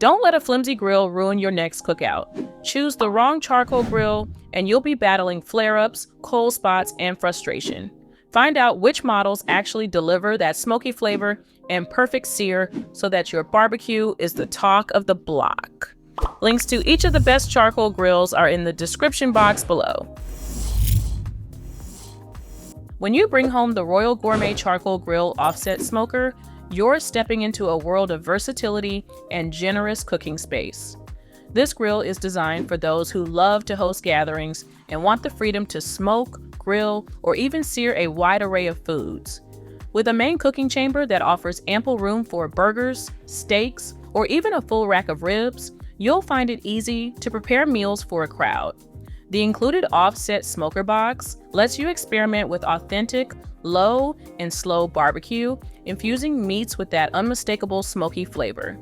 Don't let a flimsy grill ruin your next cookout. Choose the wrong charcoal grill, and you'll be battling flare-ups, cold spots, and frustration. Find out which models actually deliver that smoky flavor and perfect sear so that your barbecue is the talk of the block. Links to each of the best charcoal grills are in the description box below. When you bring home the Royal Gourmet Charcoal Grill Offset Smoker, you're stepping into a world of versatility and generous cooking space. This grill is designed for those who love to host gatherings and want the freedom to smoke, grill, or even sear a wide array of foods. With a main cooking chamber that offers ample room for burgers, steaks, or even a full rack of ribs, you'll find it easy to prepare meals for a crowd. The included offset smoker box lets you experiment with authentic, low and slow barbecue, infusing meats with that unmistakable smoky flavor.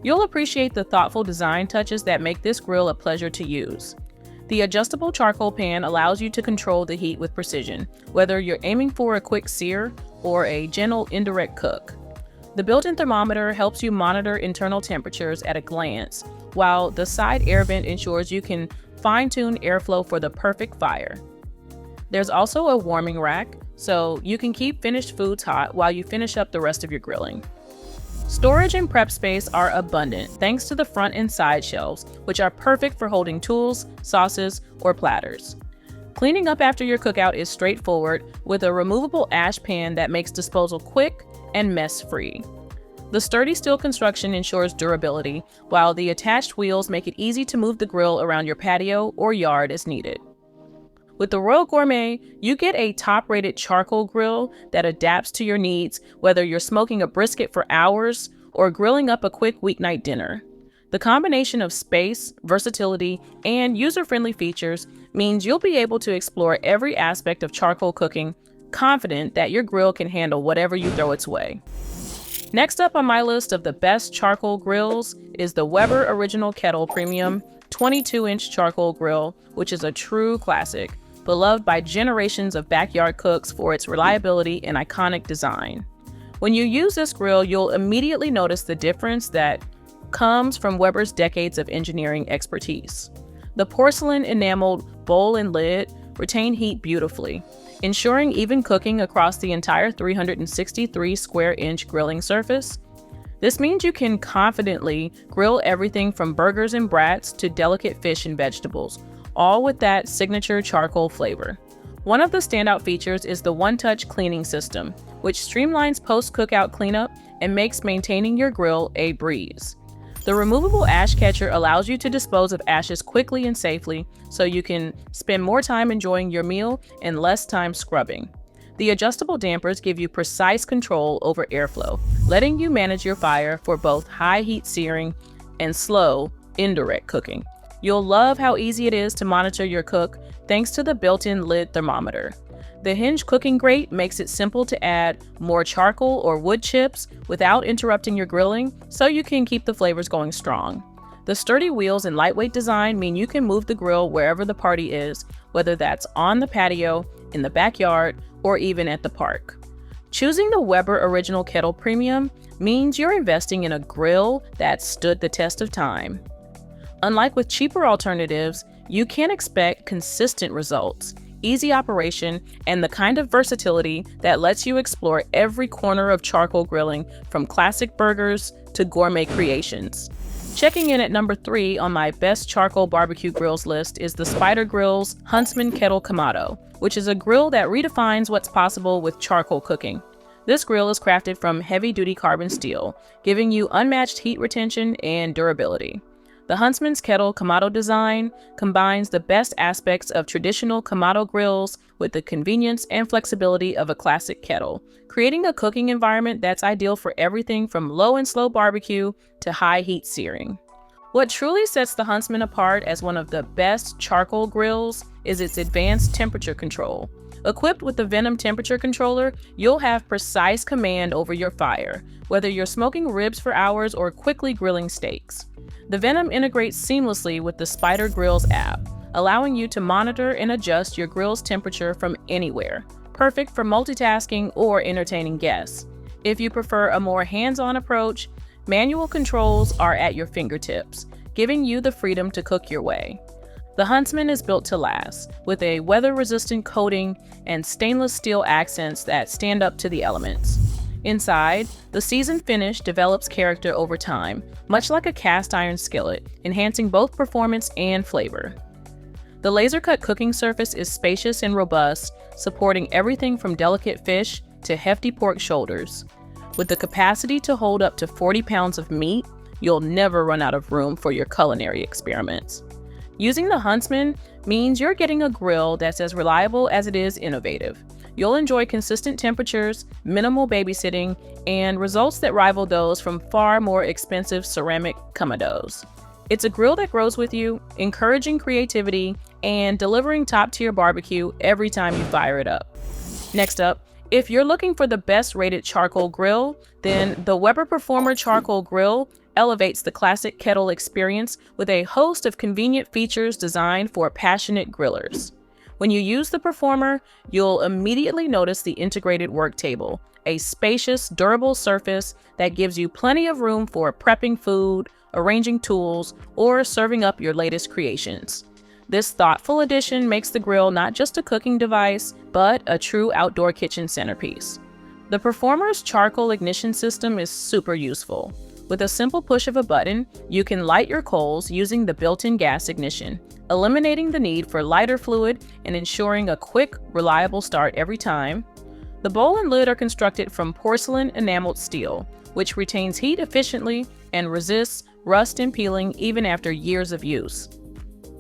You'll appreciate the thoughtful design touches that make this grill a pleasure to use. The adjustable charcoal pan allows you to control the heat with precision, whether you're aiming for a quick sear or a gentle indirect cook. The built-in thermometer helps you monitor internal temperatures at a glance, while the side air vent ensures you can fine-tune airflow for the perfect fire. There's also a warming rack, so you can keep finished foods hot while you finish up the rest of your grilling. Storage and prep space are abundant thanks to the front and side shelves, which are perfect for holding tools, sauces, or platters. Cleaning up after your cookout is straightforward with a removable ash pan that makes disposal quick and mess-free. The sturdy steel construction ensures durability, while the attached wheels make it easy to move the grill around your patio or yard as needed. With the Royal Gourmet, you get a top-rated charcoal grill that adapts to your needs, whether you're smoking a brisket for hours or grilling up a quick weeknight dinner. The combination of space, versatility, and user-friendly features means you'll be able to explore every aspect of charcoal cooking, confident that your grill can handle whatever you throw its way. Next up on my list of the best charcoal grills is the Weber Original Kettle Premium 22-inch charcoal grill, which is a true classic, beloved by generations of backyard cooks for its reliability and iconic design. When you use this grill, you'll immediately notice the difference that comes from Weber's decades of engineering expertise. The porcelain enameled bowl and lid retain heat beautifully, ensuring even cooking across the entire 363 square inch grilling surface. This means you can confidently grill everything from burgers and brats to delicate fish and vegetables, all with that signature charcoal flavor. One of the standout features is the one-touch cleaning system, which streamlines post-cookout cleanup and makes maintaining your grill a breeze. The removable ash catcher allows you to dispose of ashes quickly and safely, so you can spend more time enjoying your meal and less time scrubbing. The adjustable dampers give you precise control over airflow, letting you manage your fire for both high heat searing and slow, indirect cooking. You'll love how easy it is to monitor your cook thanks to the built-in lid thermometer. The hinge cooking grate makes it simple to add more charcoal or wood chips without interrupting your grilling, so you can keep the flavors going strong. The sturdy wheels and lightweight design mean you can move the grill wherever the party is, whether that's on the patio, in the backyard, or even at the park. Choosing the Weber Original Kettle Premium means you're investing in a grill that stood the test of time. Unlike with cheaper alternatives, you can expect consistent results, easy operation, and the kind of versatility that lets you explore every corner of charcoal grilling, from classic burgers to gourmet creations. Checking in at number 3 on my best charcoal barbecue grills list is the Spider Grill's Huntsman Kettle Kamado, which is a grill that redefines what's possible with charcoal cooking. This grill is crafted from heavy-duty carbon steel, giving you unmatched heat retention and durability. The Huntsman's Kettle Kamado design combines the best aspects of traditional Kamado grills with the convenience and flexibility of a classic kettle, creating a cooking environment that's ideal for everything from low and slow barbecue to high heat searing. What truly sets the Huntsman apart as one of the best charcoal grills is its advanced temperature control. Equipped with the Venom temperature controller, you'll have precise command over your fire, whether you're smoking ribs for hours or quickly grilling steaks. The Venom integrates seamlessly with the Spider Grill's app, allowing you to monitor and adjust your grill's temperature from anywhere, perfect for multitasking or entertaining guests. If you prefer a more hands-on approach, Manual controls are at your fingertips, giving you the freedom to cook your way. The Huntsman is built to last, with a weather-resistant coating and stainless steel accents that stand up to the elements. Inside, the seasoned finish develops character over time, much like a cast iron skillet, enhancing both performance and flavor. The laser-cut cooking surface is spacious and robust, supporting everything from delicate fish to hefty pork shoulders. With the capacity to hold up to 40 pounds of meat, you'll never run out of room for your culinary experiments. Using the Huntsman means you're getting a grill that's as reliable as it is innovative. You'll enjoy consistent temperatures, minimal babysitting, and results that rival those from far more expensive ceramic Comodos. It's a grill that grows with you, encouraging creativity and delivering top-tier barbecue every time you fire it up. Next up, if you're looking for the best rated charcoal grill, then the Weber Performer Charcoal Grill elevates the classic Kettle experience with a host of convenient features designed for passionate grillers. When you use the Performer, you'll immediately notice the integrated work table, a spacious, durable surface that gives you plenty of room for prepping food, arranging tools, or serving up your latest creations. This thoughtful addition makes the grill not just a cooking device, but a true outdoor kitchen centerpiece. The Performer's charcoal ignition system is super useful. With a simple push of a button, you can light your coals using the built-in gas ignition, eliminating the need for lighter fluid and ensuring a quick, reliable start every time. The bowl and lid are constructed from porcelain enameled steel, which retains heat efficiently and resists rust and peeling even after years of use.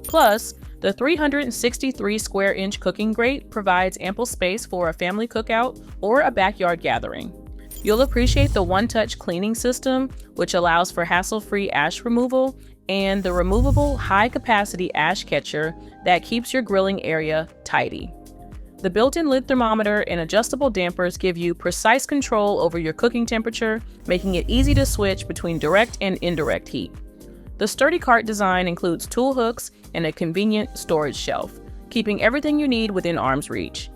Plus, the 363 square inch cooking grate provides ample space for a family cookout or a backyard gathering. You'll appreciate the one-touch cleaning system, which allows for hassle-free ash removal, and the removable high-capacity ash catcher that keeps your grilling area tidy. The built-in lid thermometer and adjustable dampers give you precise control over your cooking temperature, making it easy to switch between direct and indirect heat. The sturdy cart design includes tool hooks and a convenient storage shelf, keeping everything you need within arm's reach.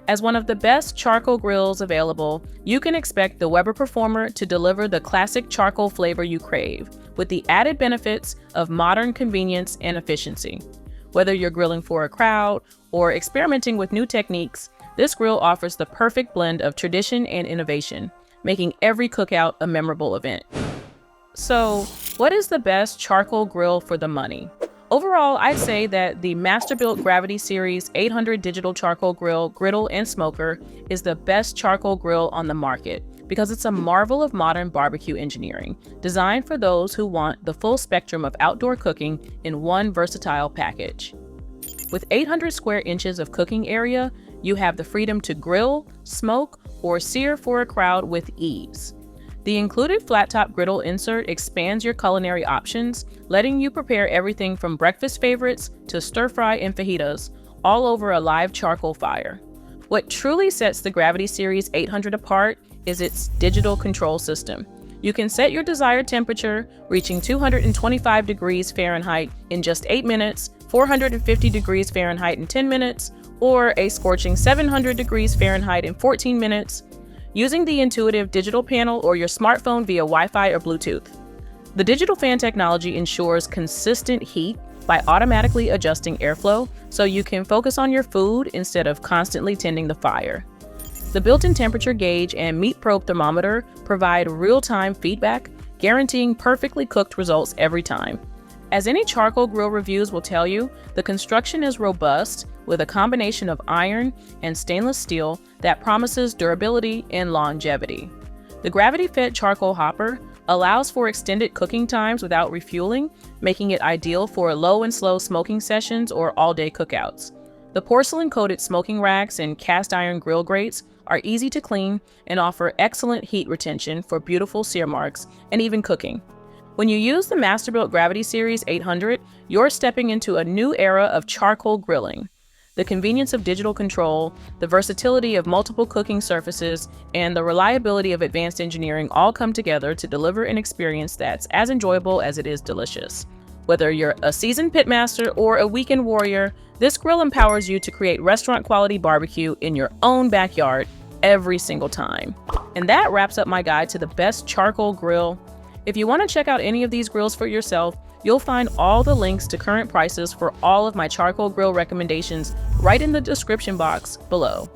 As one of the best charcoal grills available, you can expect the Weber Performer to deliver the classic charcoal flavor you crave, with the added benefits of modern convenience and efficiency. Whether you're grilling for a crowd or experimenting with new techniques, this grill offers the perfect blend of tradition and innovation, making every cookout a memorable event. So, what is the best charcoal grill for the money? Overall, I'd say that the Masterbuilt Gravity Series 800 digital charcoal grill, griddle, and smoker is the best charcoal grill on the market because it's a marvel of modern barbecue engineering, designed for those who want the full spectrum of outdoor cooking in one versatile package. With 800 square inches of cooking area, you have the freedom to grill, smoke, or sear for a crowd with ease. The included flat-top griddle insert expands your culinary options, letting you prepare everything from breakfast favorites to stir-fry and fajitas, all over a live charcoal fire. What truly sets the Gravity Series 800 apart is its digital control system. You can set your desired temperature, reaching 225 degrees Fahrenheit in just 8 minutes, 450 degrees Fahrenheit in 10 minutes, or a scorching 700 degrees Fahrenheit in 14 minutes, using the intuitive digital panel or your smartphone via Wi-Fi or Bluetooth. The digital fan technology ensures consistent heat by automatically adjusting airflow so you can focus on your food instead of constantly tending the fire. The built-in temperature gauge and meat probe thermometer provide real-time feedback, guaranteeing perfectly cooked results every time. As any charcoal grill reviews will tell you, the construction is robust with a combination of iron and stainless steel that promises durability and longevity. The gravity-fed charcoal hopper allows for extended cooking times without refueling, making it ideal for low and slow smoking sessions or all-day cookouts. The porcelain-coated smoking racks and cast iron grill grates are easy to clean and offer excellent heat retention for beautiful sear marks and even cooking. When you use the Masterbuilt Gravity Series 800, you're stepping into a new era of charcoal grilling. The convenience of digital control, the versatility of multiple cooking surfaces, and the reliability of advanced engineering all come together to deliver an experience that's as enjoyable as it is delicious. Whether you're a seasoned pitmaster or a weekend warrior, this grill empowers you to create restaurant-quality barbecue in your own backyard every single time. And that wraps up my guide to the best charcoal grill. If you want to check out any of these grills for yourself, you'll find all the links to current prices for all of my charcoal grill recommendations right in the description box below.